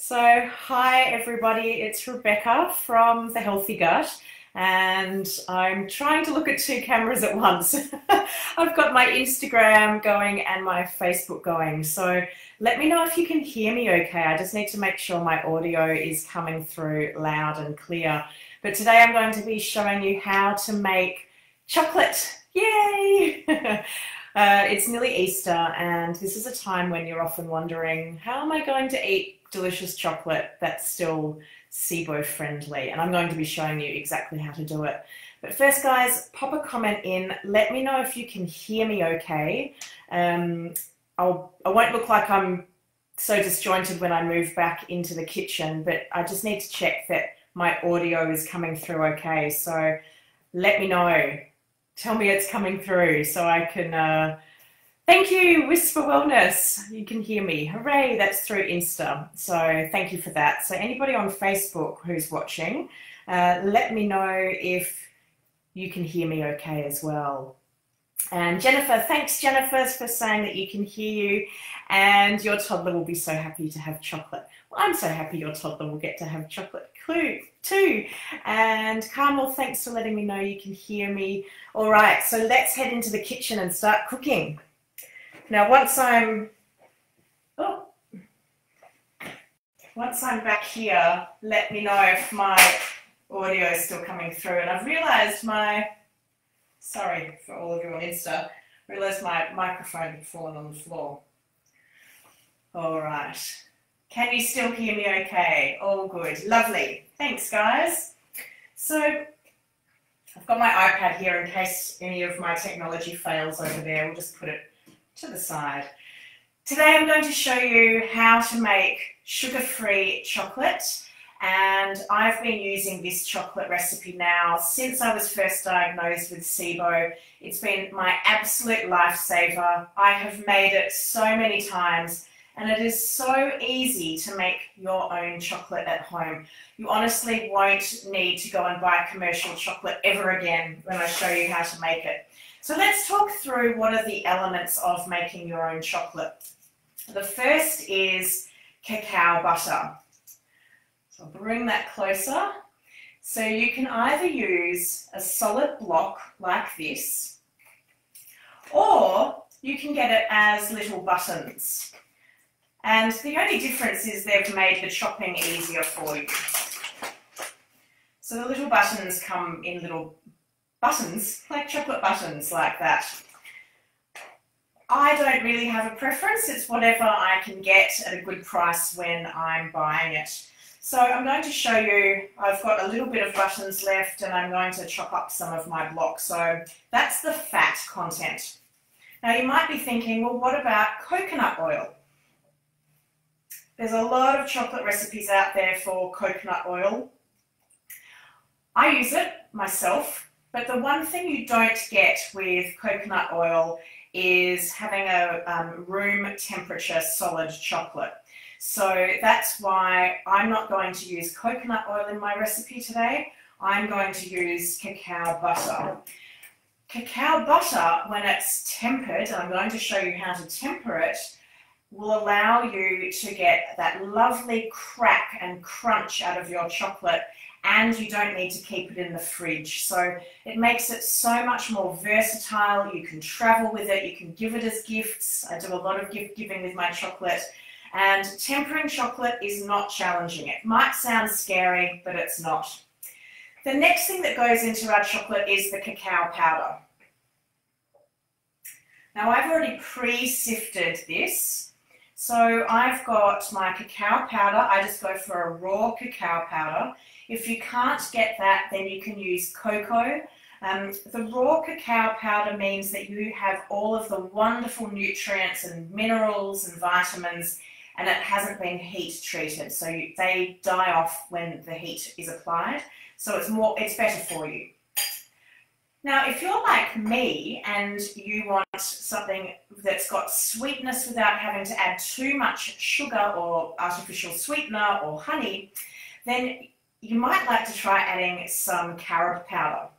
So, hi everybody, it's Rebecca from The Healthy Gut, and I'm trying to look at two cameras at once. I've got my Instagram going and my Facebook going, so let me know if you can hear me okay. I just need to make sure my audio is coming through loud and clear. But today I'm going to be showing you how to make chocolate. Yay! It's nearly Easter, and this is a time when you're often wondering, how am I going to eat delicious chocolate that's still SIBO friendly? And I'm going to be showing you exactly how to do it. But first, guys, pop a comment in. Let me know if you can hear me okay. I won't look like I'm so disjointed when I move back into the kitchen, but I just need to check that my audio is coming through okay. So let me know. Tell me it's coming through so I can... Thank you, Whisper Wellness. You can hear me. Hooray, that's through Insta. So thank you for that. So anybody on Facebook who's watching, let me know if you can hear me okay as well. And Jennifer, thanks Jennifer for saying that you can hear you, and your toddler will be so happy to have chocolate. Well, I'm so happy your toddler will get to have chocolate too. And Carmel, thanks for letting me know you can hear me. All right, so let's head into the kitchen and start cooking. Now, once I'm back here, let me know if my audio is still coming through. And I've realized sorry for all of you on Insta, I realized my microphone had fallen on the floor. All right. Can you still hear me okay? All good. Lovely. Thanks, guys. So I've got my iPad here in case any of my technology fails over there. We'll just put it to the side. Today I'm going to show you how to make sugar-free chocolate, and I've been using this chocolate recipe now since I was first diagnosed with SIBO. It's been my absolute lifesaver. I have made it so many times, and it is so easy to make your own chocolate at home. You honestly won't need to go and buy commercial chocolate ever again when I show you how to make it. So let's talk through what are the elements of making your own chocolate. The first is cacao butter. So I'll bring that closer. So you can either use a solid block like this, or you can get it as little buttons. And the only difference is they've made the chopping easier for you. So the little buttons come in little buttons, like chocolate buttons like that. I don't really have a preference. It's whatever I can get at a good price when I'm buying it. So I'm going to show you, I've got a little bit of buttons left, and I'm going to chop up some of my blocks. So that's the fat content. Now you might be thinking, well, what about coconut oil? There's a lot of chocolate recipes out there for coconut oil. I use it myself, but the one thing you don't get with coconut oil is having a room temperature solid chocolate. So that's why I'm not going to use coconut oil in my recipe today. I'm going to use cacao butter. Cacao butter, when it's tempered, and I'm going to show you how to temper it, will allow you to get that lovely crack and crunch out of your chocolate, and you don't need to keep it in the fridge. So it makes it so much more versatile. You can travel with it, you can give it as gifts. I do a lot of gift giving with my chocolate, and tempering chocolate is not challenging. It might sound scary, but it's not. The next thing that goes into our chocolate is the cacao powder. Now I've already pre-sifted this. So I've got my cacao powder. I just go for a raw cacao powder. If you can't get that, then you can use cocoa. The raw cacao powder means that you have all of the wonderful nutrients and minerals and vitamins, and it hasn't been heat treated. So they die off when the heat is applied. So it's better for you. Now, if you're like me and you want something that's got sweetness without having to add too much sugar or artificial sweetener or honey, then you might like to try adding some carob powder.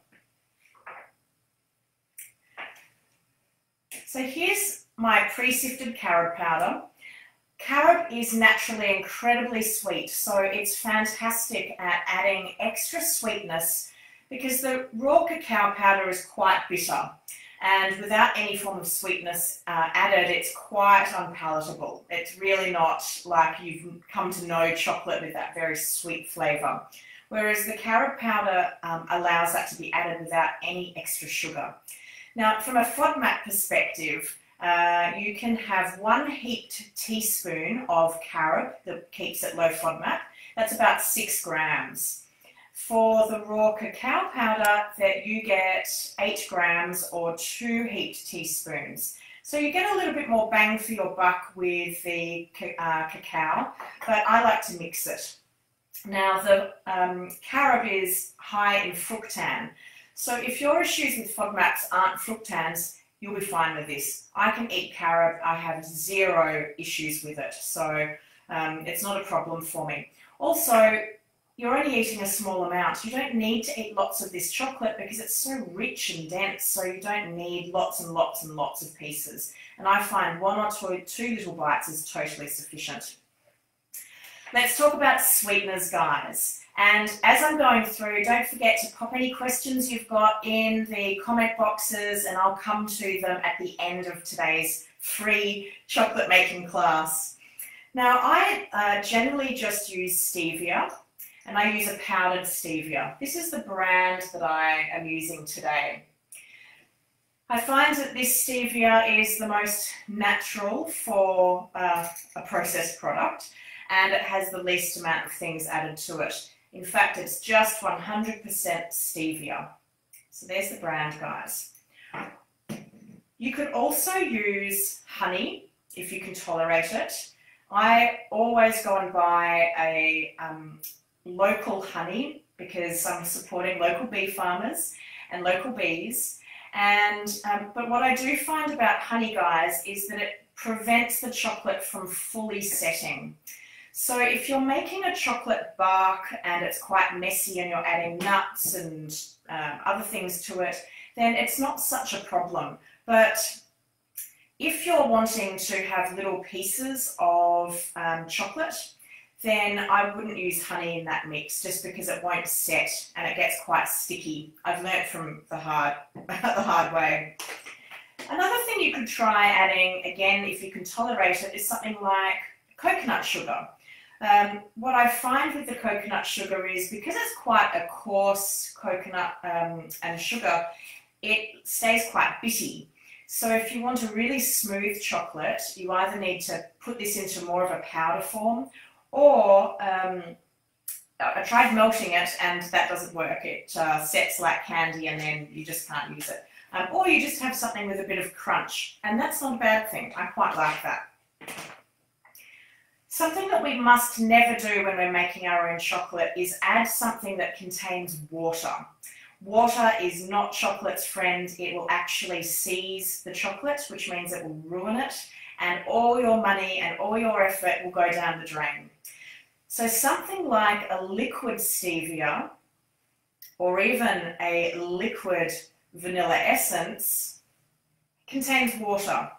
So here's my pre-sifted carob powder. Carob is naturally incredibly sweet, so it's fantastic at adding extra sweetness because the raw cacao powder is quite bitter, and without any form of sweetness added, it's quite unpalatable. It's really not like you've come to know chocolate with that very sweet flavour, whereas the Carob powder allows that to be added without any extra sugar. Now, from a FODMAP perspective, you can have 1 heaped teaspoon of carob that keeps it low FODMAP. That's about 6 grams. For the raw cacao powder, that you get 8 grams or 2 heaped teaspoons. So you get a little bit more bang for your buck with the cacao, but I like to mix it. Now, the carob is high in fructan. So if your issues with FODMAPs aren't fructans, you'll be fine with this. I can eat carob. I have 0 issues with it. So it's not a problem for me. Also, you're only eating a small amount. You don't need to eat lots of this chocolate because it's so rich and dense, so you don't need lots and lots and lots of pieces. And I find 1 or 2 little bites is totally sufficient. Let's talk about sweeteners, guys. And as I'm going through, don't forget to pop any questions you've got in the comment boxes, and I'll come to them at the end of today's free chocolate making class. Now, I generally just use stevia, and I use a powdered stevia. This is the brand that I am using today. I find that this stevia is the most natural for a processed product, and it has the least amount of things added to it. In fact, it's just 100% stevia. So there's the brand, guys. You could also use honey if you can tolerate it. I always go and buy a local honey because I'm supporting local bee farmers and local bees. And but what I do find about honey, guys, is that it prevents the chocolate from fully setting. So if you're making a chocolate bark and it's quite messy and you're adding nuts and other things to it, then it's not such a problem. But if you're wanting to have little pieces of chocolate, then I wouldn't use honey in that mix just because it won't set and it gets quite sticky. I've learnt from the hard way. Another thing you could try adding, again, if you can tolerate it, is something like coconut sugar. What I find with the coconut sugar is because it's quite a coarse coconut and sugar, it stays quite bitty. So if you want a really smooth chocolate, you either need to put this into more of a powder form, or I tried melting it and that doesn't work. It sets like candy and then you just can't use it. Or you just have something with a bit of crunch, and that's not a bad thing. I quite like that. Something that we must never do when we're making our own chocolate is add something that contains water. Water is not chocolate's friend. It will actually seize the chocolate, which means it will ruin it, and all your money and all your effort will go down the drain. So something like a liquid stevia or even a liquid vanilla essence contains water,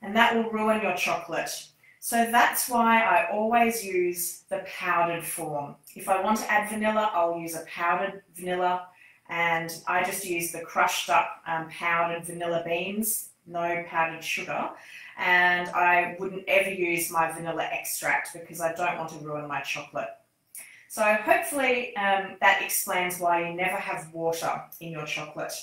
and that will ruin your chocolate. So that's why I always use the powdered form. If I want to add vanilla, I'll use a powdered vanilla, and I just use the crushed up powdered vanilla beans, no powdered sugar, and I wouldn't ever use my vanilla extract because I don't want to ruin my chocolate. So hopefully that explains why you never have water in your chocolate.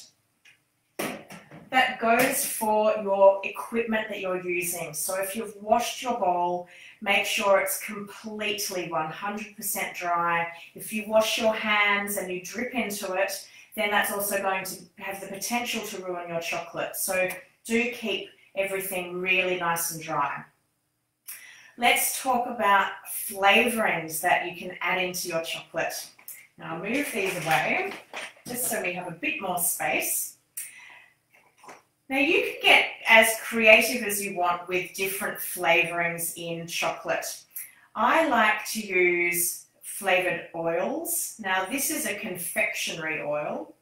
That goes for your equipment that you're using. So if you've washed your bowl, make sure it's completely 100% dry. If you wash your hands and you drip into it, then that's also going to have the potential to ruin your chocolate. So do keep everything really nice and dry. Let's talk about flavorings that you can add into your chocolate. Now I'll move these away just so we have a bit more space. Now you can get as creative as you want with different flavorings in chocolate. I like to use flavored oils. Now this is a confectionery oil.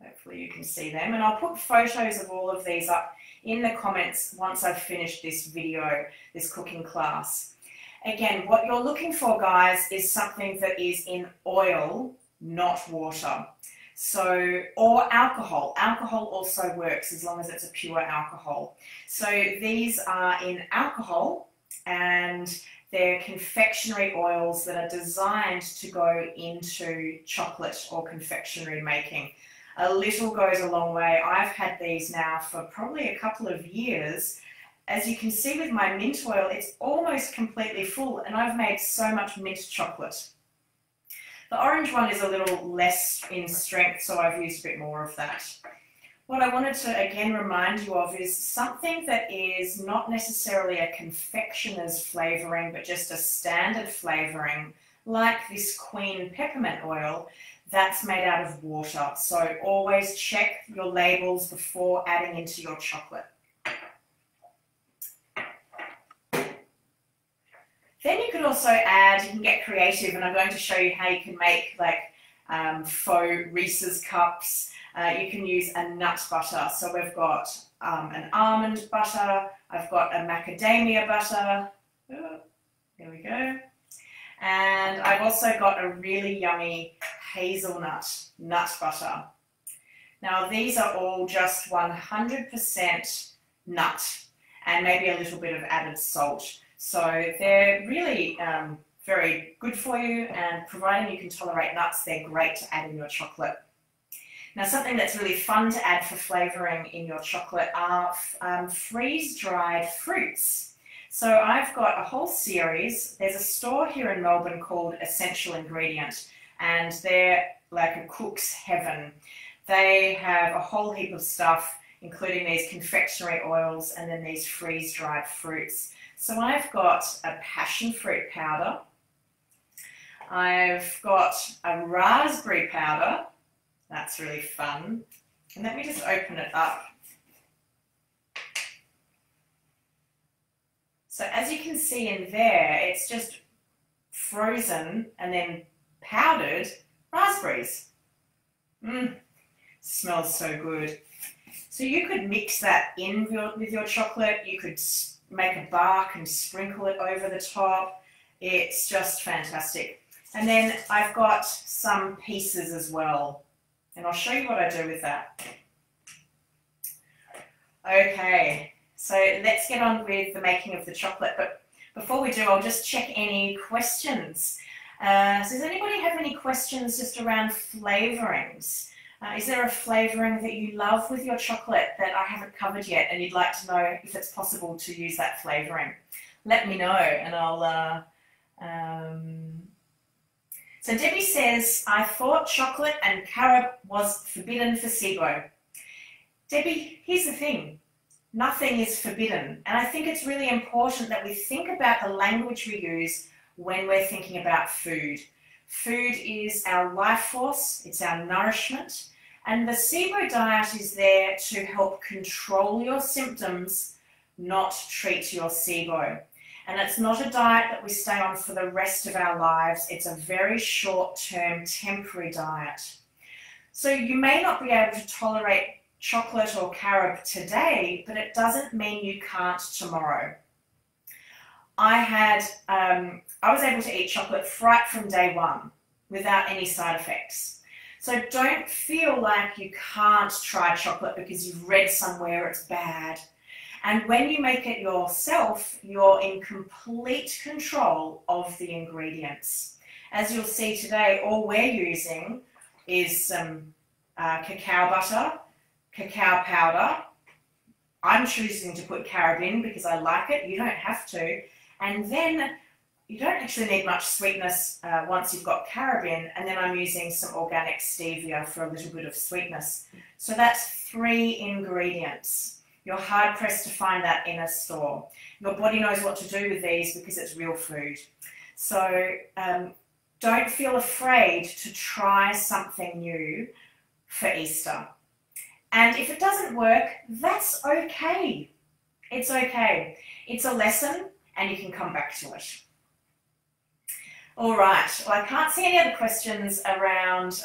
Hopefully you can see them, and I'll put photos of all of these up in the comments once I've finished this video, this cooking class. Again, what you're looking for, guys, is something that is in oil, not water. So, or alcohol. Alcohol also works as long as it's a pure alcohol. So these are in alcohol, and they're confectionery oils that are designed to go into chocolate or confectionery making. A little goes a long way. I've had these now for probably a couple of years. As you can see with my mint oil, it's almost completely full, and I've made so much mint chocolate. The orange one is a little less in strength, so I've used a bit more of that. What I wanted to again remind you of is something that is not necessarily a confectioner's flavouring, but just a standard flavouring, like this Queen peppermint oil, that's made out of water. So always check your labels before adding into your chocolate. Then you could also add, you can get creative, and I'm going to show you how you can make like faux Reese's cups. You can use a nut butter. So we've got an almond butter, I've got a macadamia butter, oh, there we go. And I've also got a really yummy hazelnut nut butter. Now these are all just 100% nut and maybe a little bit of added salt. So they're really very good for you, and providing you can tolerate nuts, they're great to add in your chocolate. Now something that's really fun to add for flavouring in your chocolate are freeze-dried fruits. So I've got a whole series. There's a store here in Melbourne called Essential Ingredient, and they're like a cook's heaven. They have a whole heap of stuff, including these confectionery oils and then these freeze-dried fruits. So I've got a passion fruit powder, I've got a raspberry powder, that's really fun, and let me just open it up. So as you can see in there, it's just frozen and then powdered raspberries. Smells so good. So you could mix that in with your chocolate, you could make a bark and sprinkle it over the top. It's just fantastic. And then I've got some pieces as well, and I'll show you what I do with that. Okay, so let's get on with the making of the chocolate, but before we do, I'll just check any questions. So does anybody have any questions just around flavourings? Is there a flavouring that you love with your chocolate that I haven't covered yet, and you'd like to know if it's possible to use that flavouring? Let me know, and I'll... So Debbie says, I thought chocolate and carob was forbidden for SIBO. Debbie, here's the thing. Nothing is forbidden, and I think it's really important that we think about the language we use when we're thinking about food. Food is our life force, it's our nourishment, and the SIBO diet is there to help control your symptoms, not treat your SIBO. And it's not a diet that we stay on for the rest of our lives. It's a very short-term, temporary diet. So you may not be able to tolerate chocolate or carob today, but it doesn't mean you can't tomorrow. I was able to eat chocolate right from day one without any side effects. So don't feel like you can't try chocolate because you've read somewhere it's bad. And when you make it yourself, you're in complete control of the ingredients. As you'll see today, all we're using is some cacao butter, cacao powder. I'm choosing to put carob in because I like it. You don't have to. And then you don't actually need much sweetness once you've got carob in. And then I'm using some organic stevia for a little bit of sweetness. So that's 3 ingredients. You're hard pressed to find that in a store. Your body knows what to do with these because it's real food. So don't feel afraid to try something new for Easter. And if it doesn't work, that's okay. It's okay. It's a lesson and you can come back to it. All right, well, I can't see any other questions around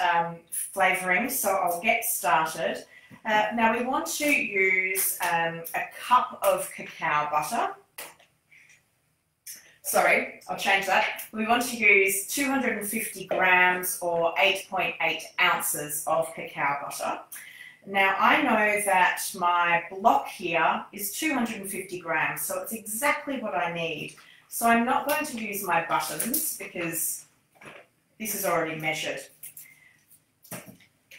flavouring, so I'll get started. Now we want to use a cup of cacao butter. Sorry, I'll change that. We want to use 250 grams or 8.8 ounces of cacao butter. Now I know that my block here is 250 grams, so it's exactly what I need. So I'm not going to use my buttons because this is already measured.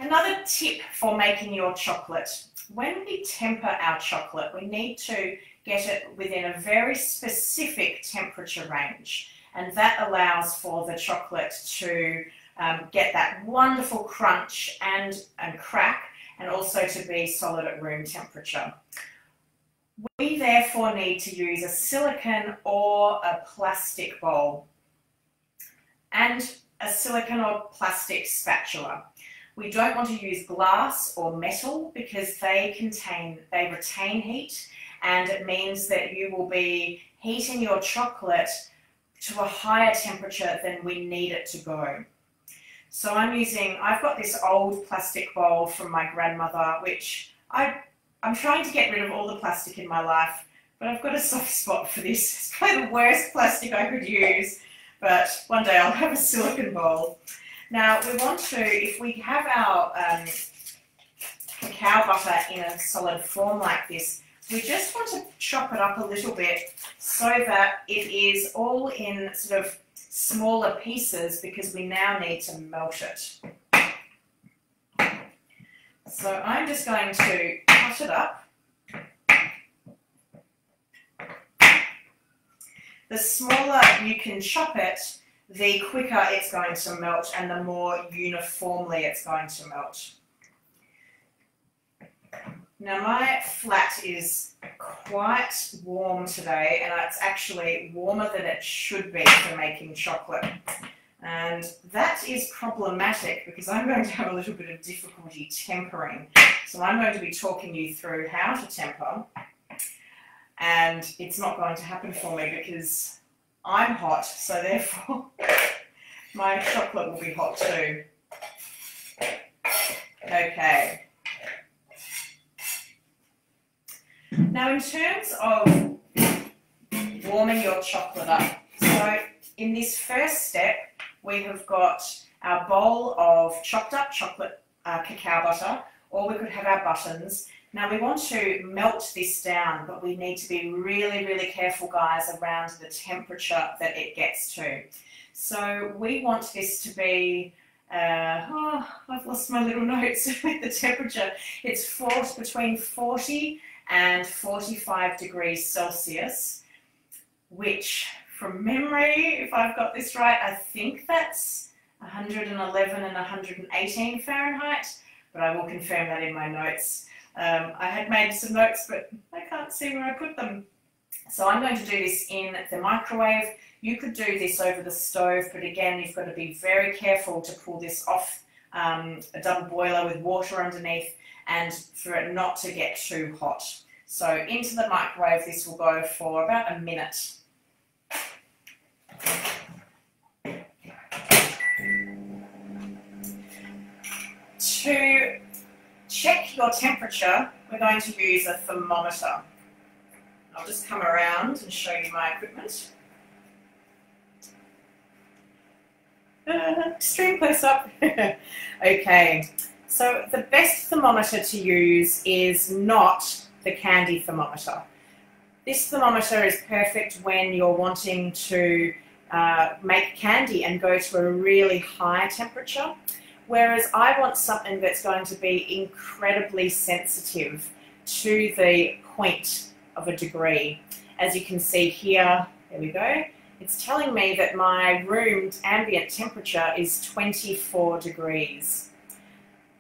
Another tip for making your chocolate: when we temper our chocolate, we need to get it within a very specific temperature range, and that allows for the chocolate to get that wonderful crunch and crack, and also to be solid at room temperature. We therefore need to use a silicone or a plastic bowl and a silicone or plastic spatula. We don't want to use glass or metal because they retain heat, and it means that you will be heating your chocolate to a higher temperature than we need it to go. So I've got this old plastic bowl from my grandmother, which I'm trying to get rid of all the plastic in my life, but I've got a soft spot for this. It's probably the worst plastic I could use, but one day I'll have a silicone bowl. Now we want to, if we have our cacao butter in a solid form like this, we just want to chop it up a little bit so that it is all in sort of smaller pieces, because we now need to melt it. So I'm just going to cut it up. The smaller you can chop it, the quicker it's going to melt and the more uniformly it's going to melt. Now my flat is quite warm today, and it's actually warmer than it should be for making chocolate. And that is problematic because I'm going to have a little bit of difficulty tempering. So I'm going to be talking you through how to temper, and it's not going to happen for me because I'm hot, so therefore my chocolate will be hot too. Okay. Now in terms of warming your chocolate up, so in this first step we have got our bowl of chopped up chocolate cacao butter, or we could have our buttons. Now we want to melt this down, but we need to be really, really careful, guys, around the temperature that it gets to. So we want this to be, I've lost my little notes with the temperature. It's between 40 and 45 degrees Celsius, which from memory, if I've got this right, I think that's 111 and 118 Fahrenheit, but I will confirm that in my notes. I had made some notes, but I can't see where I put them. So I'm going to do this in the microwave. You could do this over the stove, but again, you've got to be very careful to pull this off a double boiler with water underneath, and for it not to get too hot. So into the microwave, this will go for about a minute. To check your temperature, we're going to use a thermometer. I'll just come around and show you my equipment. Extreme close up. Okay, so the best thermometer to use is not the candy thermometer. This thermometer is perfect when you're wanting to make candy and go to a really high temperature, whereas I want something that's going to be incredibly sensitive to the point of a degree. As you can see here, there we go, it's telling me that my room ambient temperature is 24 degrees.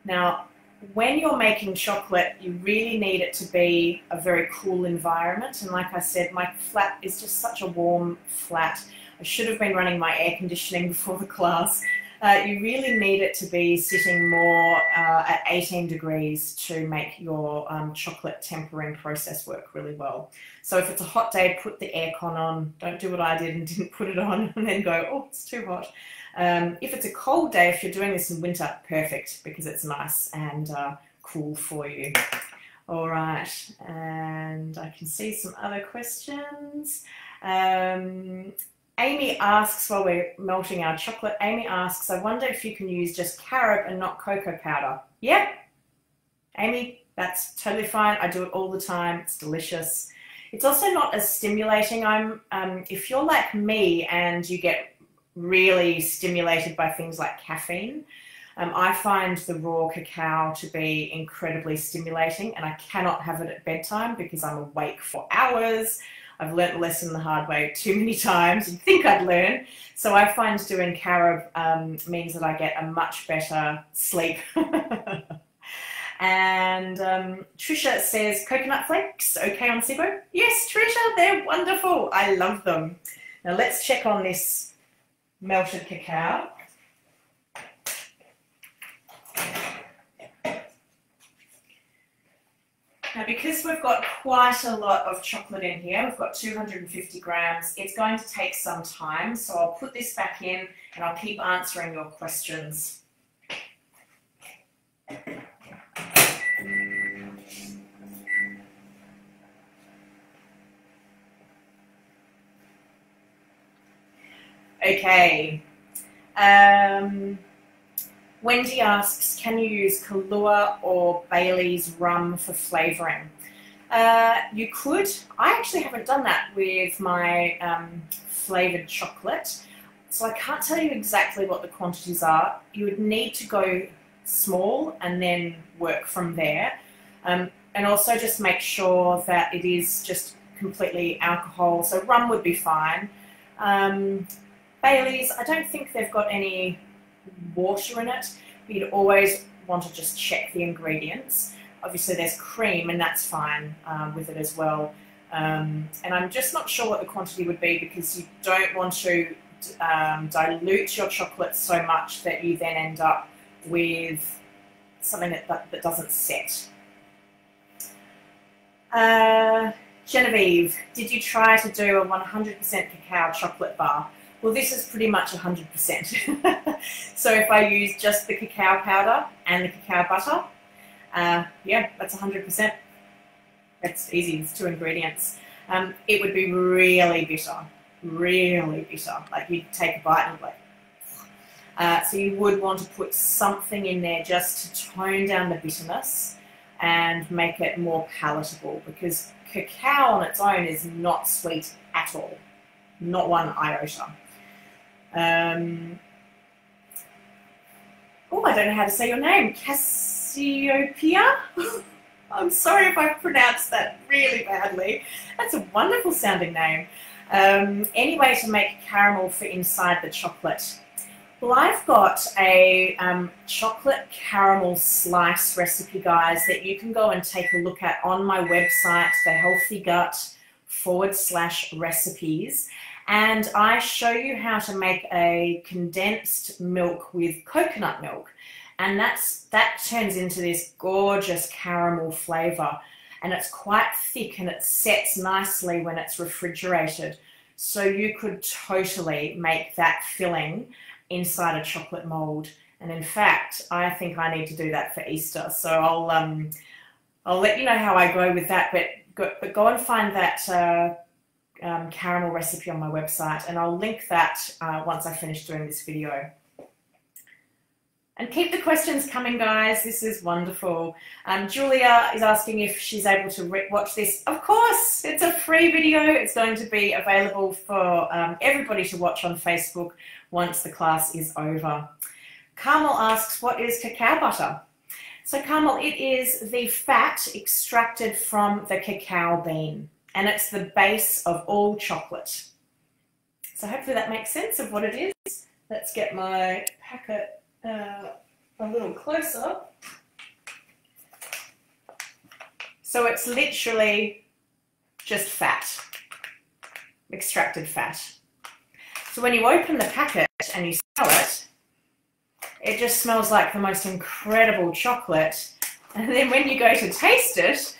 Now, when you're making chocolate, you really need it to be a very cool environment. And like I said, my flat is just such a warm flat. I should have been running my air conditioning before the class. You really need it to be sitting more at 18 degrees to make your chocolate tempering process work really well. So if it's a hot day, put the aircon on. Don't do what I did and didn't put it on and then go, oh, it's too hot. If it's a cold day, if you're doing this in winter, perfect, because it's nice and cool for you. All right, and I can see some other questions. Amy asks, while we're melting our chocolate, Amy asks, I wonder if you can use just carob and not cocoa powder. Yep, Amy, that's totally fine. I do it all the time. It's delicious. It's also not as stimulating. If you're like me and you get really stimulated by things like caffeine, I find the raw cacao to be incredibly stimulating, and I cannot have it at bedtime because I'm awake for hours. I've learnt the lesson the hard way too many times. You'd think I'd learn. So I find doing carob means that I get a much better sleep. And Trisha says, coconut flakes, okay on SIBO? Yes, Trisha, they're wonderful. I love them. Now let's check on this melted cacao. Now, because we've got quite a lot of chocolate in here, we've got 250 grams, it's going to take some time. So I'll put this back in and I'll keep answering your questions. Okay. Wendy asks, can you use Kahlua or Bailey's rum for flavouring? You could. I actually haven't done that with my flavoured chocolate, so I can't tell you exactly what the quantities are. You would need to go small and then work from there. And also just make sure that it is just completely alcohol, so rum would be fine. Bailey's, I don't think they've got any water in it. You'd always want to just check the ingredients. Obviously there's cream and that's fine with it as well. And I'm just not sure what the quantity would be because you don't want to dilute your chocolate so much that you then end up with something that doesn't set. Genevieve, did you try to do a 100% cacao chocolate bar? Well, this is pretty much 100%. So if I use just the cacao powder and the cacao butter, yeah, that's 100%. That's easy, it's 2 ingredients. It would be really bitter, really bitter. Like you'd take a bite and like, so you would want to put something in there just to tone down the bitterness and make it more palatable, because cacao on its own is not sweet at all, not one iota. Oh, I don't know how to say your name. Cassiopeia? I'm sorry if I pronounced that really badly. That's a wonderful sounding name. Any way to make caramel for inside the chocolate? Well, I've got a chocolate caramel slice recipe, guys, that you can go and take a look at on my website, thehealthygut/recipes. And I show you how to make a condensed milk with coconut milk. And that turns into this gorgeous caramel flavor. And it's quite thick and it sets nicely when it's refrigerated. So you could totally make that filling inside a chocolate mold. And in fact, I think I need to do that for Easter. So I'll let you know how I go with that, but go and find that caramel recipe on my website, and I'll link that once I finish doing this video. And keep the questions coming, guys. This is wonderful. Julia is asking if she's able to watch this. Of course, it's a free video. It's going to be available for everybody to watch on Facebook once the class is over. Carmel asks, what is cacao butter? So Carmel, it is the fat extracted from the cacao bean, and it's the base of all chocolate. So hopefully that makes sense of what it is. Let's get my packet a little closer. So it's literally just fat, extracted fat. So when you open the packet and you smell it, it just smells like the most incredible chocolate. And then when you go to taste it,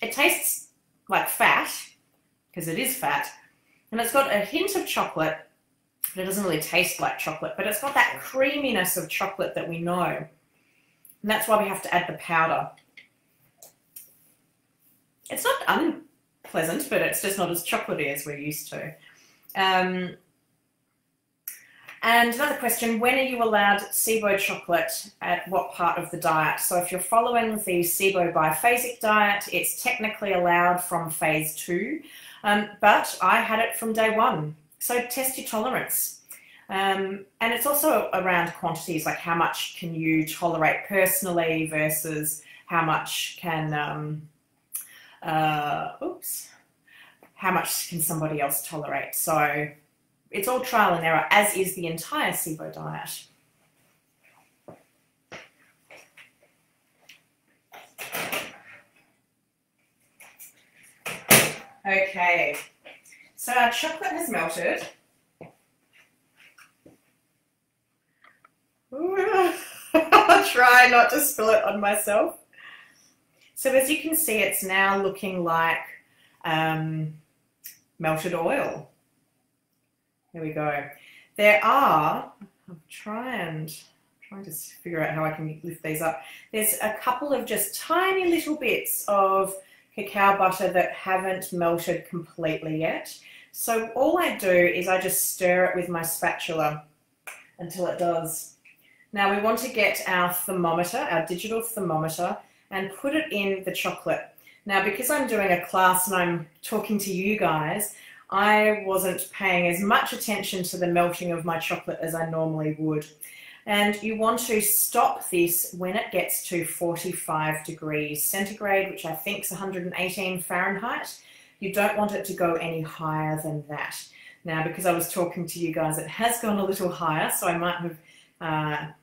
it tastes like fat, because it is fat, and it's got a hint of chocolate, but it doesn't really taste like chocolate, but it's got that creaminess of chocolate that we know. And that's why we have to add the powder. It's not unpleasant, but it's just not as chocolatey as we're used to. And another question, when are you allowed SIBO chocolate at what part of the diet? So if you're following the SIBO biphasic diet, it's technically allowed from phase 2, but I had it from day 1. So test your tolerance. And it's also around quantities, like how much can you tolerate personally versus how much can, how much can somebody else tolerate? So it's all trial and error, as is the entire SIBO diet. Okay, so our chocolate has melted. I'll try not to spill it on myself. So as you can see, it's now looking like melted oil. Here we go. There are, I'm trying to figure out how I can lift these up. There's a couple of just tiny little bits of cacao butter that haven't melted completely yet. So all I do is I just stir it with my spatula until it does. Now we want to get our thermometer, our digital thermometer, and put it in the chocolate. Now because I'm doing a class and I'm talking to you guys, I wasn't paying as much attention to the melting of my chocolate as I normally would. And you want to stop this when it gets to 45 degrees centigrade, which I think is 118 Fahrenheit. You don't want it to go any higher than that. Now, because I was talking to you guys, it has gone a little higher, so I might have,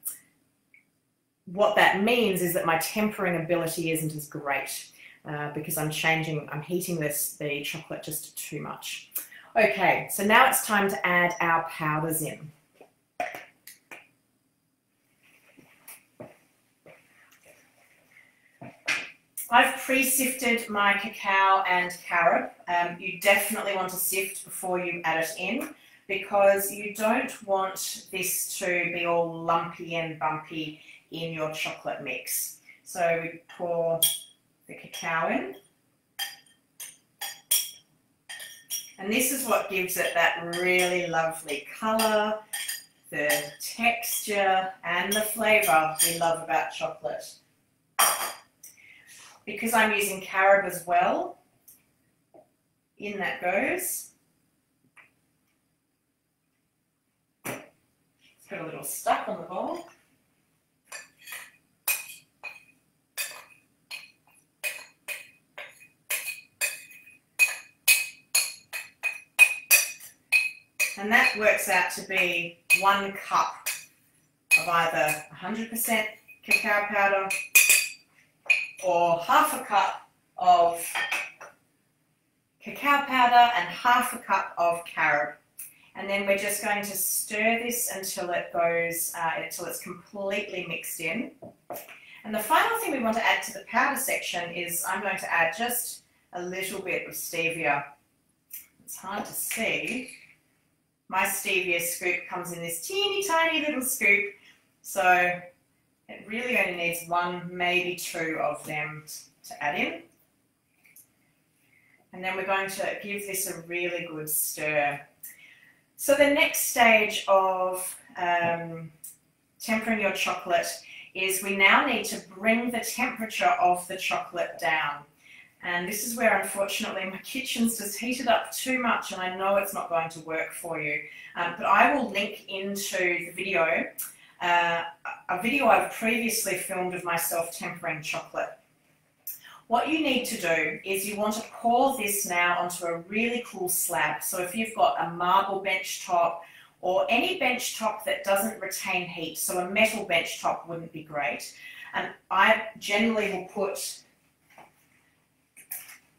what that means is that my tempering ability isn't as great. Because I'm heating the chocolate just too much. Okay, so now it's time to add our powders in. I've pre-sifted my cacao and carob. You definitely want to sift before you add it in, because you don't want this to be all lumpy and bumpy in your chocolate mix. So we pour the cacao in, and this is what gives it that really lovely colour, the texture and the flavour we love about chocolate. Because I'm using carob as well, in that goes. It's got a little stuck on the bowl. And that works out to be 1 cup of either 100% cacao powder or half a cup of cacao powder and half a cup of carob. And then we're just going to stir this until it goes, until it's completely mixed in. And the final thing we want to add to the powder section is I'm going to add just a little bit of stevia. It's hard to see. My stevia scoop comes in this teeny tiny little scoop, so it really only needs 1, maybe 2 of them to add in. And then we're going to give this a really good stir. So the next stage of tempering your chocolate is we now need to bring the temperature of the chocolate down. And this is where, unfortunately, my kitchen's just heated up too much, and I know it's not going to work for you. But I will link into the video, a video I've previously filmed of myself tempering chocolate. What you need to do is you want to pour this now onto a really cool slab. So if you've got a marble bench top or any bench top that doesn't retain heat, so a metal bench top wouldn't be great. And I generally will put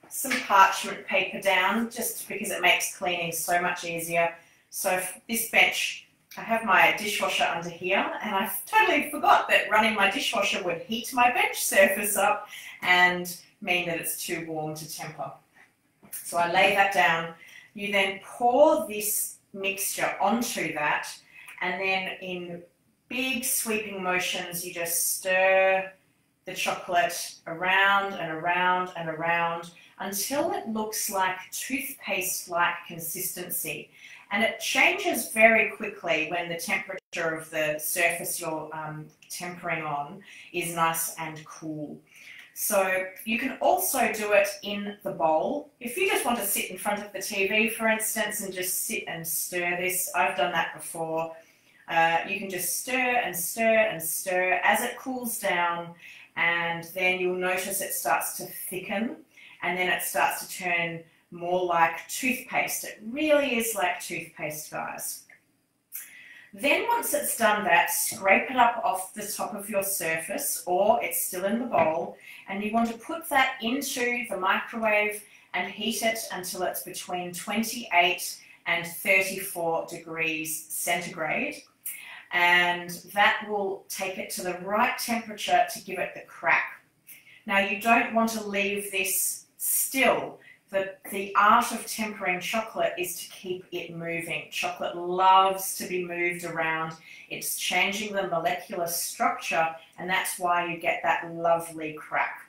some parchment paper down just because it makes cleaning so much easier. So this bench, I have my dishwasher under here, and I totally forgot that running my dishwasher would heat my bench surface up and mean that it's too warm to temper. So I lay that down. You then pour this mixture onto that, and then in big sweeping motions you just stir the chocolate around and around and around until it looks like toothpaste-like consistency. And it changes very quickly when the temperature of the surface you're tempering on is nice and cool. So you can also do it in the bowl. If you just want to sit in front of the TV, for instance, and just sit and stir this, I've done that before. You can just stir and stir and stir as it cools down, and then you'll notice it starts to thicken, and then it starts to turn more like toothpaste. It really is like toothpaste, guys. Then once it's done that, scrape it up off the top of your surface, or it's still in the bowl, and you want to put that into the microwave and heat it until it's between 28 and 34 degrees centigrade. And that will take it to the right temperature to give it the crack. Now, you don't want to leave this still. The art of tempering chocolate is to keep it moving. Chocolate loves to be moved around. It's changing the molecular structure, and that's why you get that lovely crack.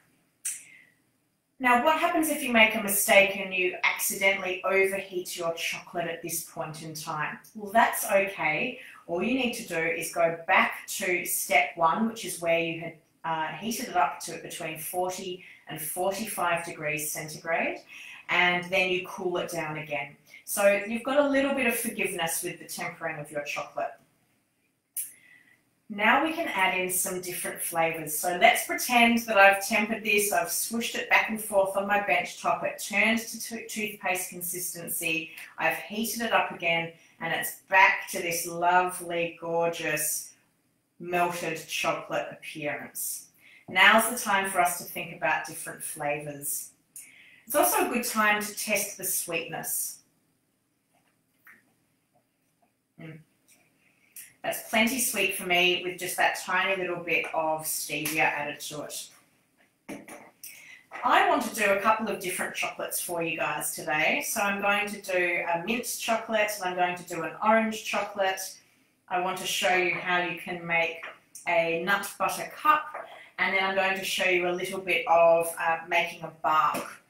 Now, what happens if you make a mistake and you accidentally overheat your chocolate at this point in time? Well, that's okay. All you need to do is go back to step one, which is where you had heated it up to between 40 and 45 degrees centigrade, and then you cool it down again. So you've got a little bit of forgiveness with the tempering of your chocolate. Now we can add in some different flavors. So let's pretend that I've tempered this, I've swooshed it back and forth on my bench top, it turned to toothpaste consistency, I've heated it up again, and it's back to this lovely, gorgeous, melted chocolate appearance. Now's the time for us to think about different flavors. It's also a good time to test the sweetness. That's plenty sweet for me with just that tiny little bit of stevia added to it. I want to do a couple of different chocolates for you guys today. So I'm going to do a mint chocolate and I'm going to do an orange chocolate. I want to show you how you can make a nut butter cup, and then I'm going to show you a little bit of making a bark.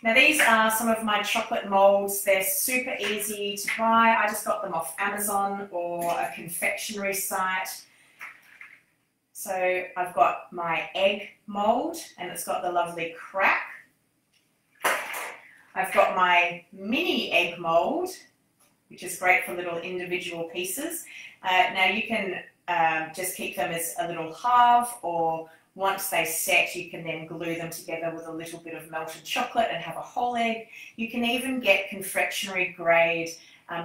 Now these are some of my chocolate molds. They're super easy to buy. I just got them off Amazon or a confectionery site. So I've got my egg mold and it's got the lovely crack. I've got my mini egg mold, which is great for little individual pieces. Now you can just keep them as a little halve, or once they set, you can then glue them together with a little bit of melted chocolate and have a whole egg. You can even get confectionery grade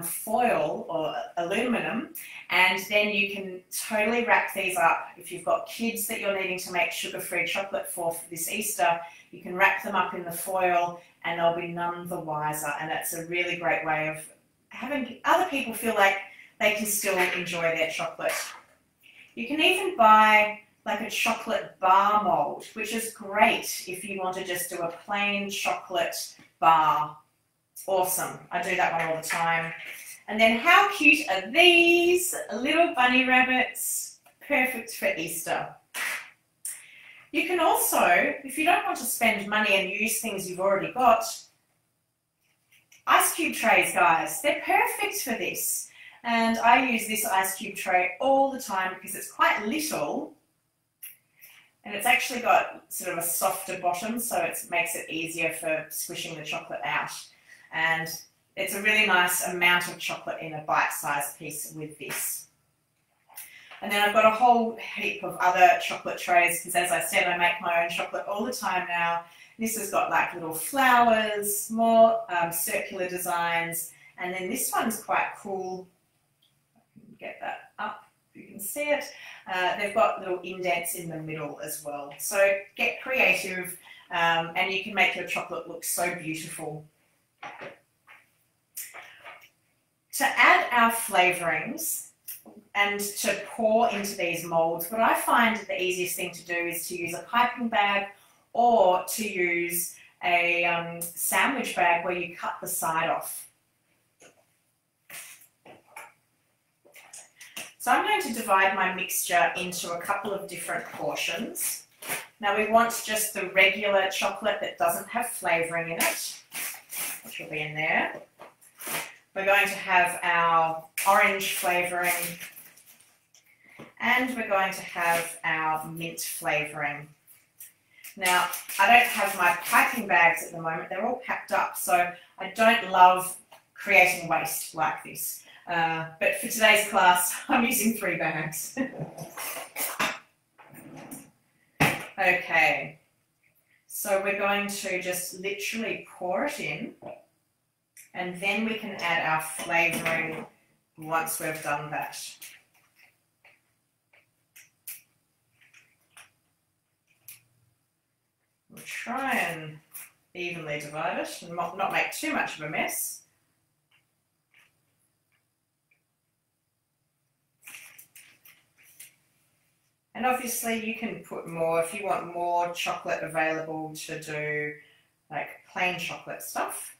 foil or aluminum, and then you can totally wrap these up. If you've got kids that you're needing to make sugar-free chocolate for this Easter, you can wrap them up in the foil and they'll be none the wiser. And that's a really great way of having other people feel like they can still enjoy their chocolate. You can even buy like a chocolate bar mold, which is great if you want to just do a plain chocolate bar. Awesome. I do that one all the time. And then how cute are these little bunny rabbits? Perfect for Easter. You can also, if you don't want to spend money and use things you've already got, ice cube trays, guys. They're perfect for this. And I use this ice cube tray all the time because it's quite little. And it's actually got sort of a softer bottom, so it makes it easier for squishing the chocolate out. And it's a really nice amount of chocolate in a bite-sized piece with this. And then I've got a whole heap of other chocolate trays because, as I said, I make my own chocolate all the time now. This has got like little flowers, more circular designs, and then this one's quite cool. I can get that up if you can see it. They've got little indents in the middle as well. So get creative and you can make your chocolate look so beautiful. To add our flavourings and to pour into these moulds, what I find the easiest thing to do is to use a piping bag or to use a sandwich bag where you cut the side off. So I'm going to divide my mixture into a couple of different portions. Now we want just the regular chocolate that doesn't have flavouring in it, which will be in there. We're going to have our orange flavouring, and we're going to have our mint flavouring. Now, I don't have my piping bags at the moment. They're all packed up, so I don't love creating waste like this. But for today's class, I'm using 3 bags. Okay, so we're going to just literally pour it in, and then we can add our flavouring once we've done that. We'll try and evenly divide it and not make too much of a mess. And obviously you can put more if you want more chocolate available to do like plain chocolate stuff.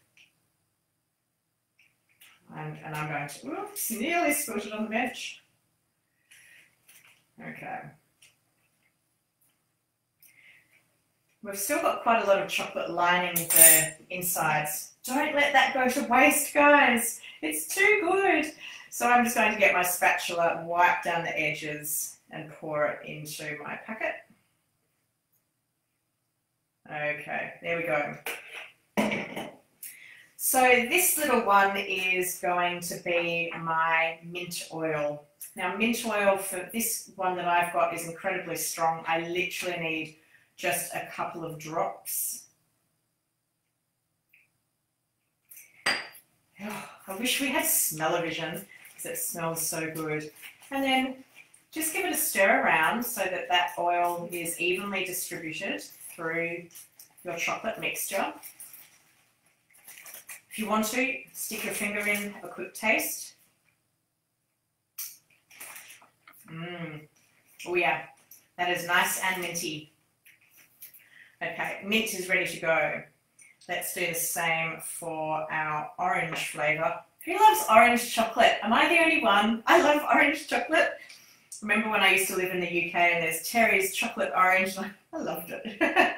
And I'm going to, oops, nearly spilled it on the bench. Okay. We've still got quite a lot of chocolate lining the insides. Don't let that go to waste, guys. It's too good. So I'm just going to get my spatula, wipe down the edges, and pour it into my packet. Okay, there we go. So this little one is going to be my mint oil. Now mint oil for this one that I've got is incredibly strong. I literally need just a couple of drops. Oh, I wish we had smell-o-vision because it smells so good. And then just give it a stir around so that that oil is evenly distributed through your chocolate mixture. If you want to, stick your finger in, have a quick taste. Oh yeah, that is nice and minty. Okay, mint is ready to go. Let's do the same for our orange flavour. Who loves orange chocolate? Am I the only one? I love orange chocolate. Remember when I used to live in the UK and there's Terry's chocolate orange? I loved it.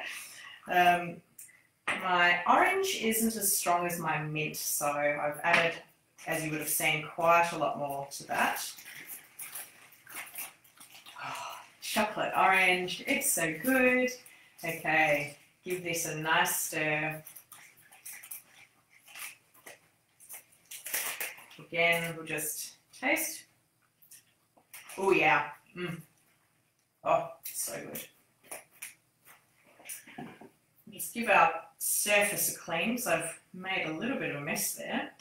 My orange isn't as strong as my mint, so I've added, as you would have seen, quite a lot more to that. Oh, chocolate orange, it's so good. Okay, give this a nice stir. Again, we'll just taste. Oh yeah. Oh, so good. Just give our surface a clean, so I've made a little bit of a mess there.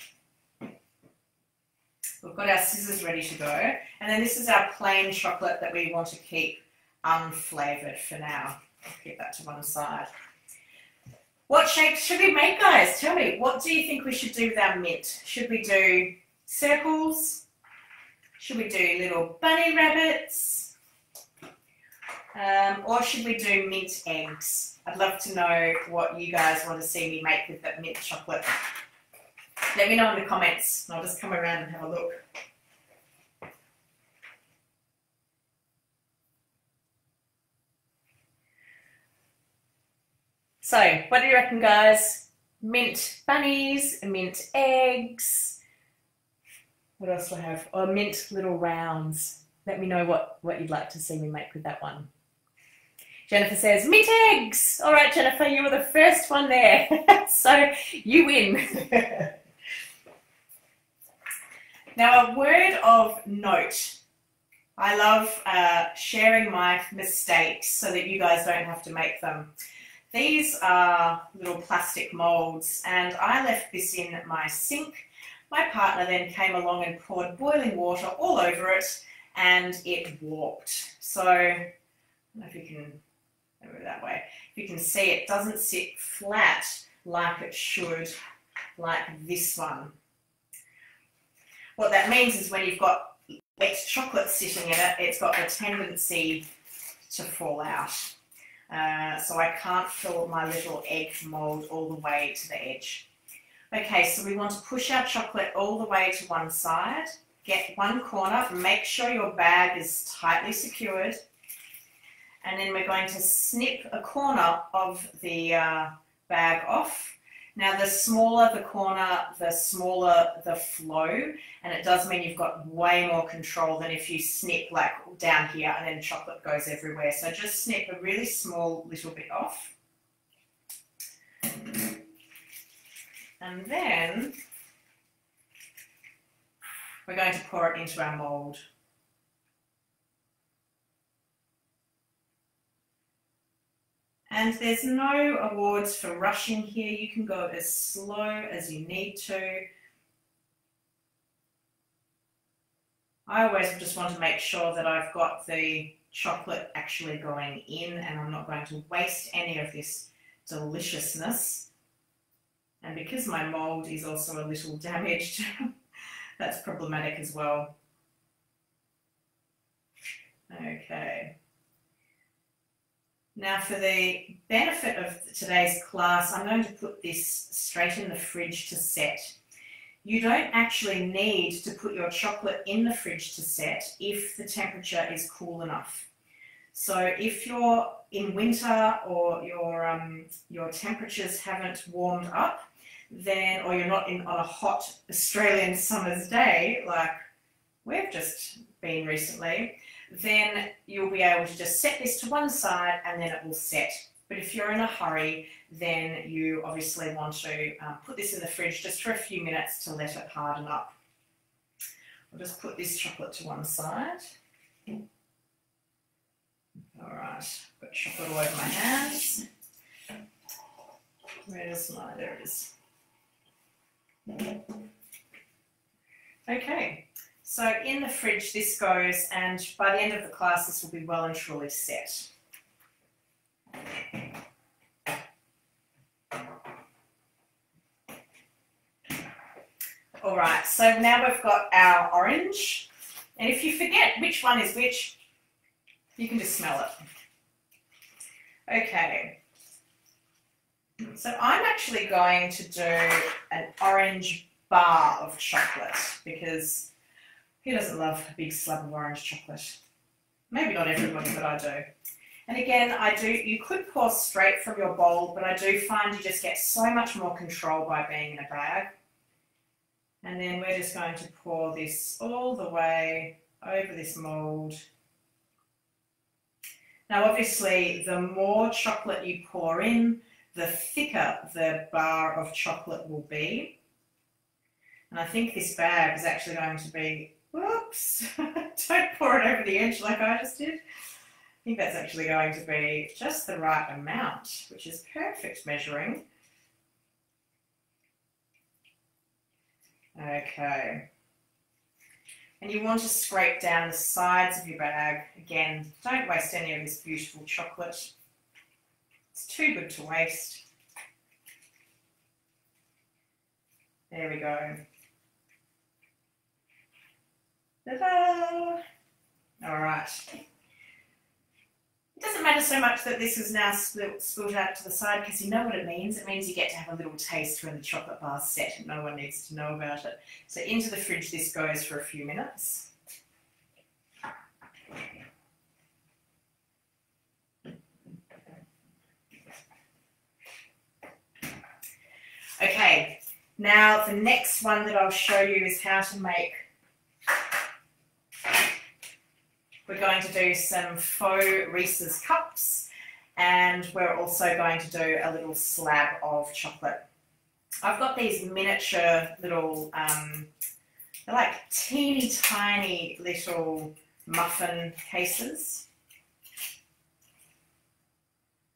We've got our scissors ready to go. And then this is our plain chocolate that we want to keep unflavoured for now. I'll keep that to one side. What shapes should we make, guys? Tell me, what do you think we should do with our mint? Should we do circles? Should we do little bunny rabbits? Or should we do mint eggs? I'd love to know what you guys want to see me make with that mint chocolate. Let me know in the comments and I'll just come around and have a look. So, what do you reckon, guys? Mint bunnies, mint eggs. What else do I have? Oh, mint little rounds. Let me know what you'd like to see me make with that one. Jennifer says, mint eggs. All right, Jennifer, you were the first one there. So you win. Now, a word of note. I love sharing my mistakes so that you guys don't have to make them. These are little plastic molds and I left this in my sink. My partner then came along and poured boiling water all over it and it warped. So, I don't know if you can, move it that way. If you can see, it doesn't sit flat like it should, like this one. What that means is when you've got wet chocolate sitting in it, it's got the tendency to fall out. so I can't fill my little egg mold all the way to the edge. Okay, so we want to push our chocolate all the way to one side, get one corner, make sure your bag is tightly secured, and then we're going to snip a corner of the bag off. Now the smaller the corner, the smaller the flow, and it does mean you've got way more control than if you snip like down here and then chocolate goes everywhere. So just snip a really small little bit off. And then we're going to pour it into our mold. And there's no awards for rushing here. You can go as slow as you need to. I always just want to make sure that I've got the chocolate actually going in and I'm not going to waste any of this deliciousness. And because my mold is also a little damaged, that's problematic as well. Okay. Now for the benefit of today's class, I'm going to put this straight in the fridge to set. You don't actually need to put your chocolate in the fridge to set if the temperature is cool enough. So if you're in winter or your temperatures haven't warmed up, then, or you're not on a hot Australian summer's day like we've just been recently, then you'll be able to just set this to one side and then it will set. But if you're in a hurry, then you obviously want to put this in the fridge just for a few minutes to let it harden up. I'll just put this chocolate to one side. All right, got chocolate all over my hands. Where's my, there it is. Okay. So in the fridge this goes, and by the end of the class this will be well and truly set. All right, so now we've got our orange, and if you forget which one is which, you can just smell it. Okay, so I'm actually going to do an orange bar of chocolate because who doesn't love a big slab of orange chocolate? Maybe not everybody, but I do. And again, you could pour straight from your bowl, but I do find you just get so much more control by being in a bag. And then we're just going to pour this all the way over this mold. Now obviously, the more chocolate you pour in, the thicker the bar of chocolate will be. And I think this bag is actually going to be, whoops, don't pour it over the edge like I just did. I think that's actually going to be just the right amount, which is perfect measuring. Okay. And you want to scrape down the sides of your bag. Again, don't waste any of this beautiful chocolate. It's too good to waste. There we go. Ta-da! All right. It doesn't matter so much that this is now spilled out to the side because you know what it means. It means you get to have a little taste when the chocolate bar's set and no one needs to know about it. So into the fridge this goes for a few minutes. Okay, now the next one that I'll show you is how to make. We're going to do some faux Reese's cups, and we're also going to do a little slab of chocolate. I've got these miniature little, they're like teeny tiny little muffin cases.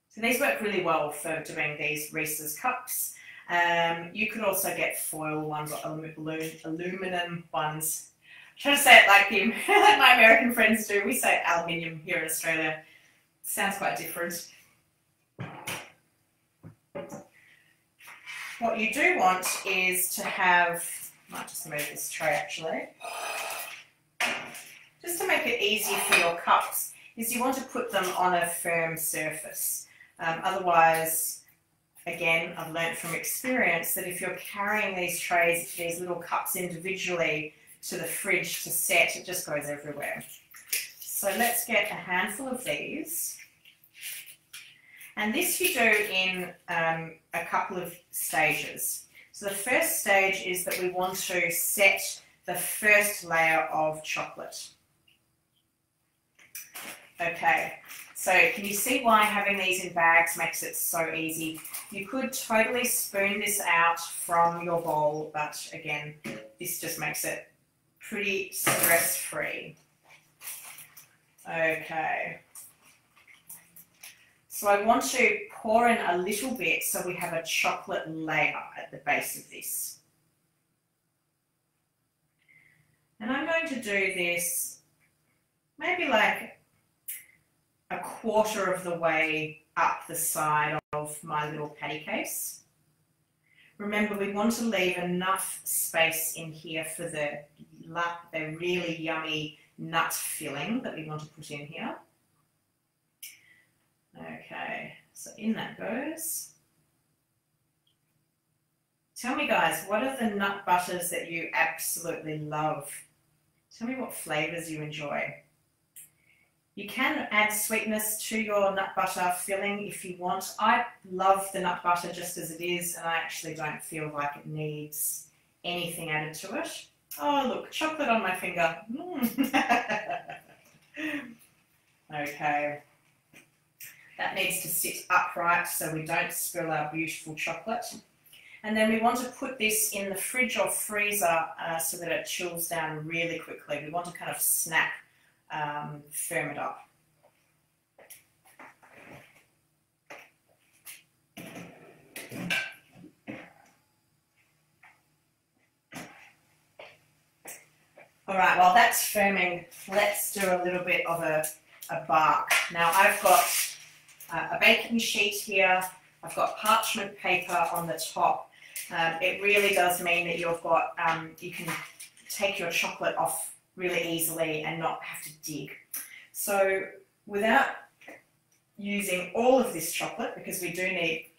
So these work really well for doing these Reese's cups. You could also get foil ones or aluminum ones. I'm trying to say it like my American friends do. We say aluminium here in Australia. Sounds quite different. What you do want is to have, I might just move this tray actually, just to make it easy for your cups. is you want to put them on a firm surface. Otherwise, again, I've learned from experience that if you're carrying these trays, these little cups individually to the fridge to set, it just goes everywhere. So let's get a handful of these. And this you do in a couple of stages. So the first stage is that we want to set the first layer of chocolate. Okay, so can you see why having these in bags makes it so easy? You could totally spoon this out from your bowl, but again, this just makes it pretty stress-free. Okay. So I want to pour in a little bit so we have a chocolate layer at the base of this. And I'm going to do this maybe like a quarter of the way up the side of my little patty case. Remember, we want to leave enough space in here for the really yummy nut filling that we want to put in here. Okay, so in that goes. Tell me, guys, what are the nut butters that you absolutely love? Tell me what flavors you enjoy. You can add sweetness to your nut butter filling if you want. I love the nut butter just as it is, and I actually don't feel like it needs anything added to it. Oh, look, chocolate on my finger. Okay. That needs to sit upright so we don't spill our beautiful chocolate. And then we want to put this in the fridge or freezer so that it chills down really quickly. We want to kind of snap, firm it up. All right, while that's firming, let's do a little bit of a bark. Now I've got a baking sheet here. I've got parchment paper on the top. It really does mean that you've got, you can take your chocolate off really easily and not have to dig. So without using all of this chocolate, because we do need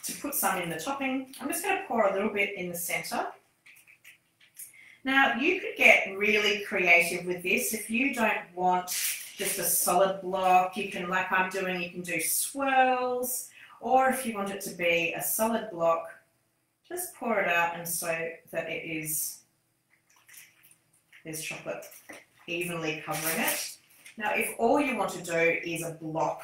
to put some in the topping, I'm just going to pour a little bit in the center. Now you could get really creative with this. If you don't want just a solid block, you can, like I'm doing, you can do swirls, or if you want it to be a solid block, just pour it out and so that it is, there's chocolate evenly covering it. Now, if all you want to do is a block,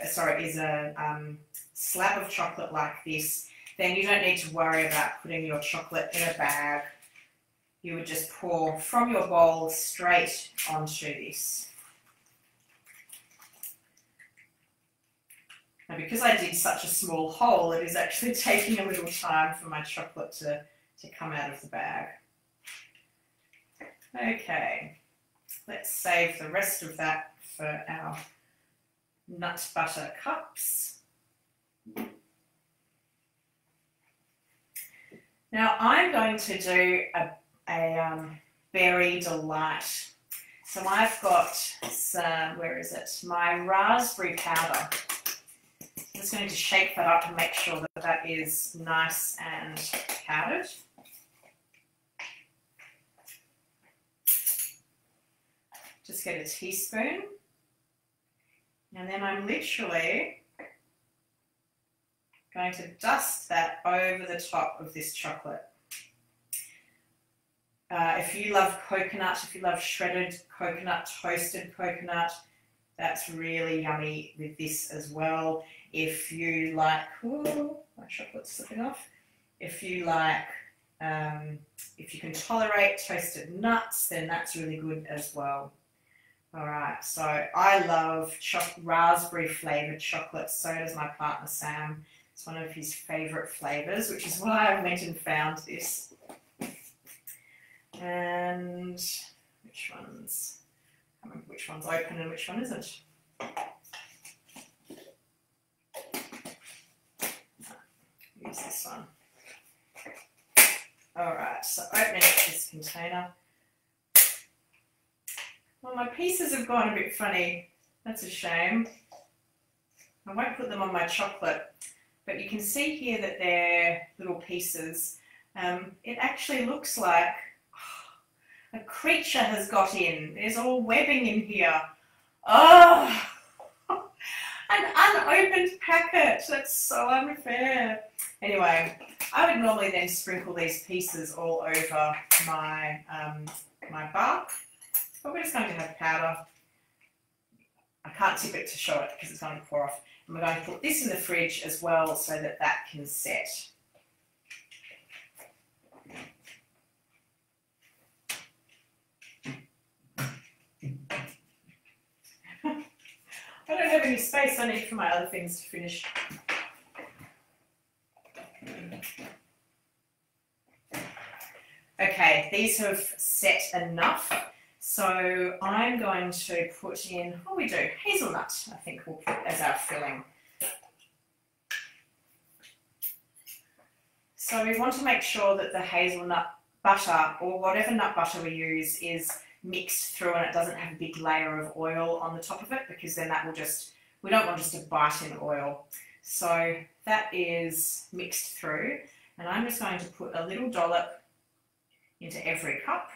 is a slab of chocolate like this, then you don't need to worry about putting your chocolate in a bag. You would just pour from your bowl straight onto this. Now, because I did such a small hole, it is actually taking a little time for my chocolate to come out of the bag. Okay, let's save the rest of that for our nut butter cups. Now I'm going to do a berry delight. So I've got some, where is it? My raspberry powder. I'm just going to shake that up and make sure that that is nice and powdered. Just get a teaspoon. And then I'm literally going to dust that over the top of this chocolate. If you love coconut, if you love shredded coconut, toasted coconut, that's really yummy with this as well. If you like, oh, my chocolate's slipping off. If you like, if you can tolerate toasted nuts, then that's really good as well. All right, so I love raspberry flavored chocolate. So does my partner Sam. It's one of his favorite flavors, which is why I went and found this. And which one's, I can't remember which one's open and which one isn't. Use this one. All right, so opening up this container. Well, my pieces have gone a bit funny. That's a shame. I won't put them on my chocolate, but you can see here that they're little pieces. It actually looks like a creature has got in. There's all webbing in here. Oh, an unopened packet. That's so unfair. Anyway, I would normally then sprinkle these pieces all over my, my bark, but we're just going to have powder. I can't tip it to show it because it's going to pour off. And we're going to put this in the fridge as well so that that can set. I don't have any space I need for my other things to finish. Okay, these have set enough. So I'm going to put in, what we do, hazelnut, I think we'll put as our filling. So we want to make sure that the hazelnut butter, or whatever nut butter we use, is mixed through and it doesn't have a big layer of oil on the top of it, because then that will just, we don't want just a bite in oil. So that is mixed through, and I'm just going to put a little dollop into every cup.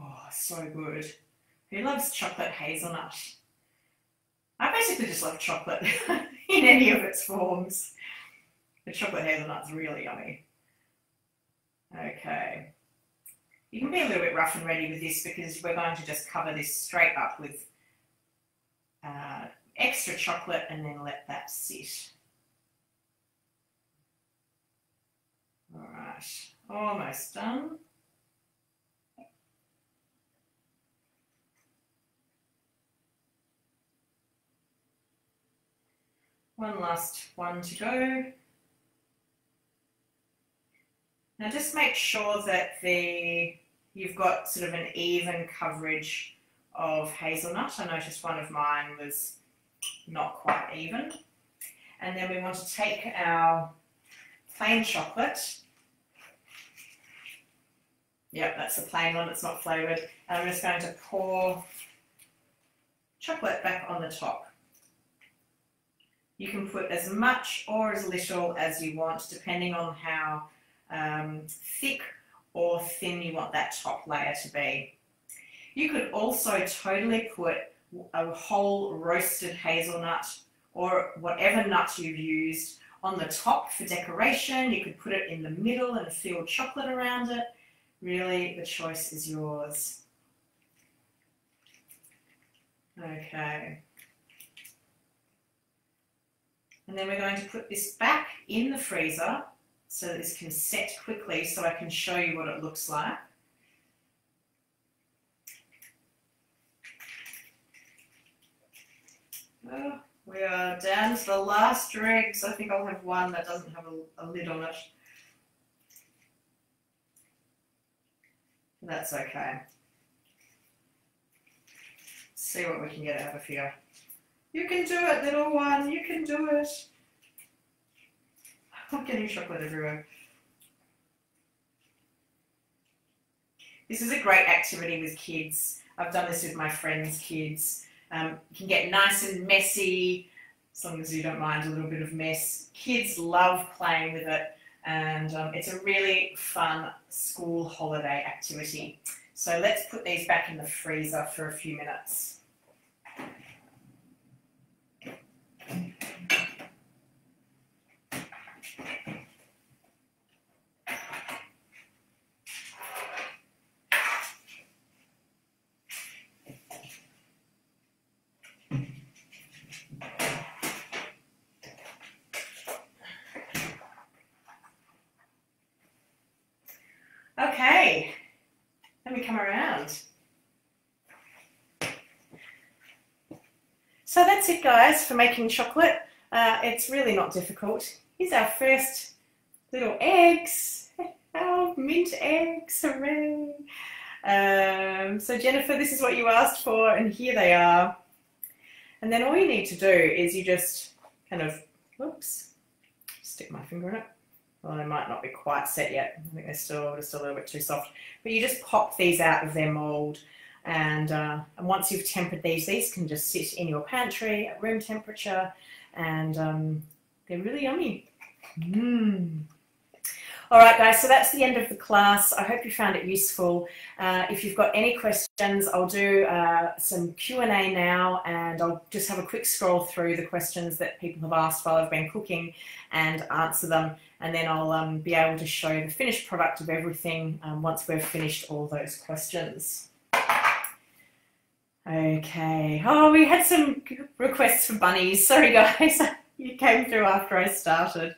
Oh, so good. Who loves chocolate hazelnut? I basically just love chocolate in any of its forms. The chocolate hazelnut's really yummy. Okay. You can be a little bit rough and ready with this because we're going to just cover this straight up with extra chocolate and then let that sit. All right, almost done. One last one to go. Now just make sure that you've got sort of an even coverage of hazelnut. I noticed one of mine was not quite even. And then we want to take our plain chocolate. Yep, that's the plain one, it's not flavoured. And I'm just going to pour chocolate back on the top. You can put as much or as little as you want, depending on how thick or thin you want that top layer to be. You could also totally put a whole roasted hazelnut or whatever nut you've used on the top for decoration. You could put it in the middle and fill chocolate around it. Really, the choice is yours. Okay. And then we're going to put this back in the freezer so that this can set quickly, so I can show you what it looks like. Oh, we are down to the last dregs. I think I'll have one that doesn't have a lid on it. That's okay. Let's see what we can get out of here. You can do it, little one. You can do it. I'm getting chocolate everywhere. This is a great activity with kids. I've done this with my friends' kids. You can get nice and messy, as long as you don't mind a little bit of mess. Kids love playing with it, and it's a really fun school holiday activity. So let's put these back in the freezer for a few minutes. Okay, let me come around. So that's it, guys, for making chocolate. It's really not difficult. Here's our first little eggs. Oh, mint eggs, hooray. So Jennifer, this is what you asked for, and here they are. And then all you need to do is you just kind of, whoops, stick my finger in it. Well, they might not be quite set yet. I think they're still just a little bit too soft. But you just pop these out of their mould. And once you've tempered these can just sit in your pantry at room temperature, and they're really yummy. All right, guys, so that's the end of the class. I hope you found it useful. If you've got any questions, I'll do some Q&A now, and I'll just have a quick scroll through the questions that people have asked while I've been cooking and answer them, and then I'll be able to show the finished product of everything once we've finished all those questions. Okay. Oh, we had some requests for bunnies. Sorry, guys. You came through after I started.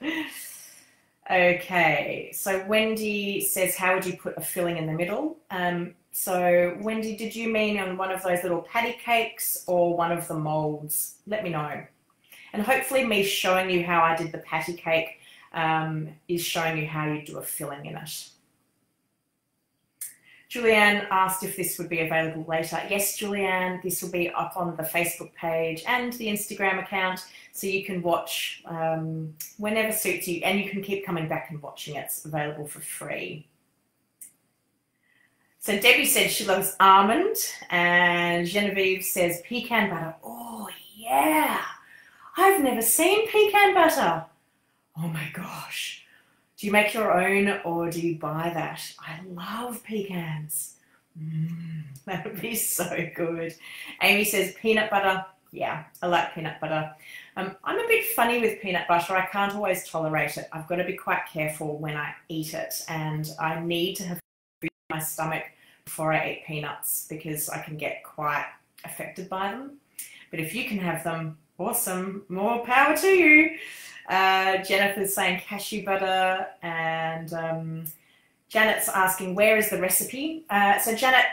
Okay. So Wendy says, how would you put a filling in the middle? So Wendy, did you mean on one of those little patty cakes or one of the molds? Let me know. And hopefully me showing you how I did the patty cake is showing you how you do a filling in it. Julianne asked if this would be available later. Yes, Julianne, this will be up on the Facebook page and the Instagram account, so you can watch whenever suits you, and you can keep coming back and watching it. It's available for free. So Debbie said she loves almond, and Genevieve says pecan butter. Oh, yeah. I've never seen pecan butter. Oh, my gosh. Do you make your own or do you buy that? I love pecans. That would be so good. Amy says peanut butter. Yeah, I like peanut butter. I'm a bit funny with peanut butter. I can't always tolerate it. I've got to be quite careful when I eat it, and I need to have food in my stomach before I eat peanuts because I can get quite affected by them. But if you can have them, awesome. More power to you. Jennifer's saying cashew butter, and Janet's asking where is the recipe. So Janet,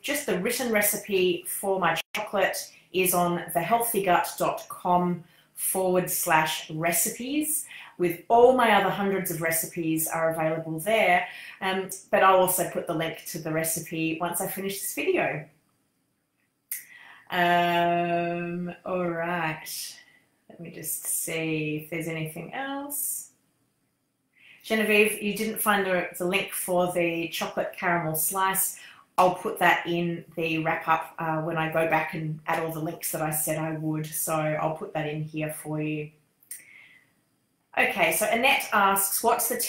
just the written recipe for my chocolate is on thehealthygut.com/recipes, with all my other hundreds of recipes are available there. But I'll also put the link to the recipe once I finish this video. All right. Let me just see if there's anything else. Genevieve, you didn't find the link for the chocolate caramel slice. I'll put that in the wrap up when I go back and add all the links that I said I would. So I'll put that in here for you. Okay, so Annette asks, what's the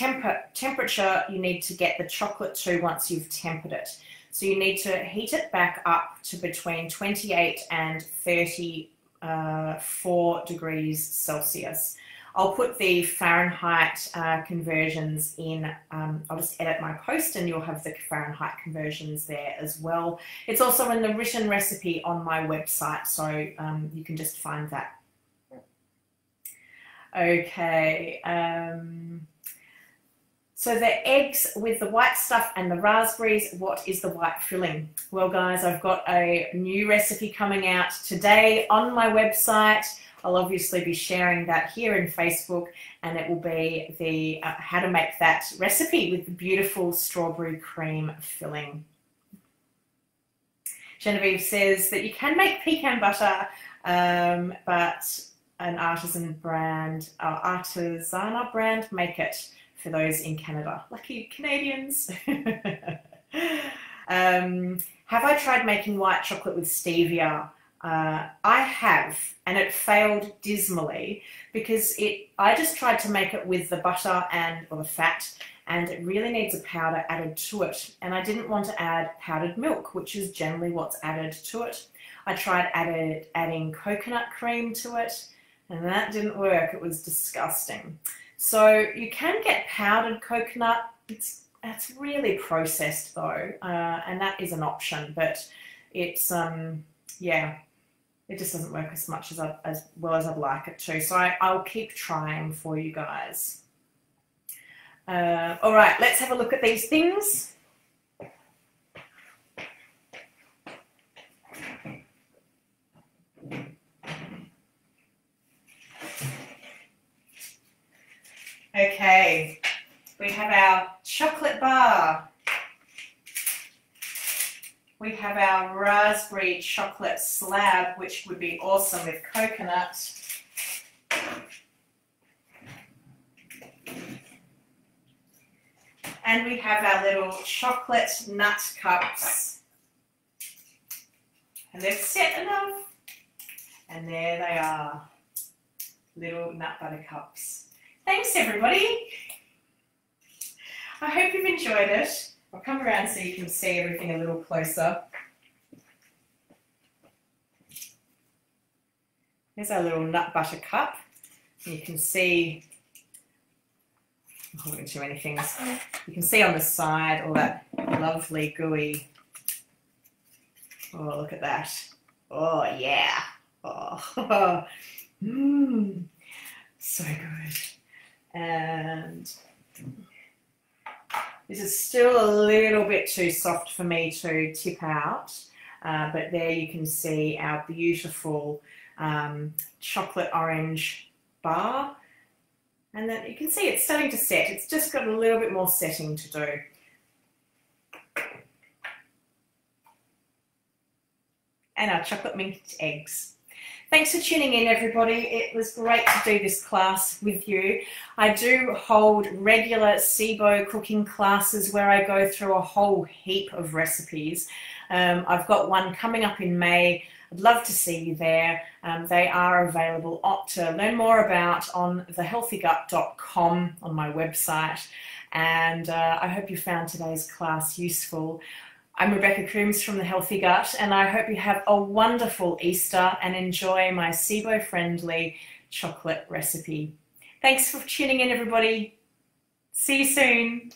temperature you need to get the chocolate to once you've tempered it? So you need to heat it back up to between 28 and 34 degrees Celsius. I'll put the Fahrenheit conversions in. I'll just edit my post and you'll have the Fahrenheit conversions there as well. It's also in the written recipe on my website, so you can just find that. Okay. So the eggs with the white stuff and the raspberries, what is the white filling? Well, guys, I've got a new recipe coming out today on my website. I'll obviously be sharing that here in Facebook, and it will be the how to make that recipe with the beautiful strawberry cream filling. Genevieve says that you can make pecan butter, but an artisanal brand make it for those in Canada. Lucky Canadians. Have I tried making white chocolate with stevia? I have, and it failed dismally because I just tried to make it with the butter or the fat, and it really needs a powder added to it. And I didn't want to add powdered milk, which is generally what's added to it. I tried adding coconut cream to it, and that didn't work. It was disgusting. So you can get powdered coconut. That's really processed though, and that is an option, but it's yeah, it just doesn't work as much as well as I'd like it to. So I'll keep trying for you guys. All right, let's have a look at these things. Okay, we have our chocolate bar. We have our raspberry chocolate slab, which would be awesome with coconut. And we have our little chocolate nut cups. And they've set enough. And there they are, little nut butter cups. Thanks everybody. I hope you've enjoyed it. I'll come around so you can see everything a little closer. There's our little nut butter cup. You can see, I'm holding too many things. You can see on the side all that lovely gooey. Oh, look at that. Oh, yeah. Oh, so good. And this is still a little bit too soft for me to tip out, but there you can see our beautiful chocolate orange bar. And then you can see it's starting to set. It's just got a little bit more setting to do. And our chocolate mint eggs. Thanks for tuning in, everybody. It was great to do this class with you. I do hold regular SIBO cooking classes where I go through a whole heap of recipes. I've got one coming up in May. I'd love to see you there. They are available to learn more about on thehealthygut.com on my website. And I hope you found today's class useful. I'm Rebecca Coomes from The Healthy Gut, and I hope you have a wonderful Easter and enjoy my SIBO-friendly chocolate recipe. Thanks for tuning in, everybody. See you soon.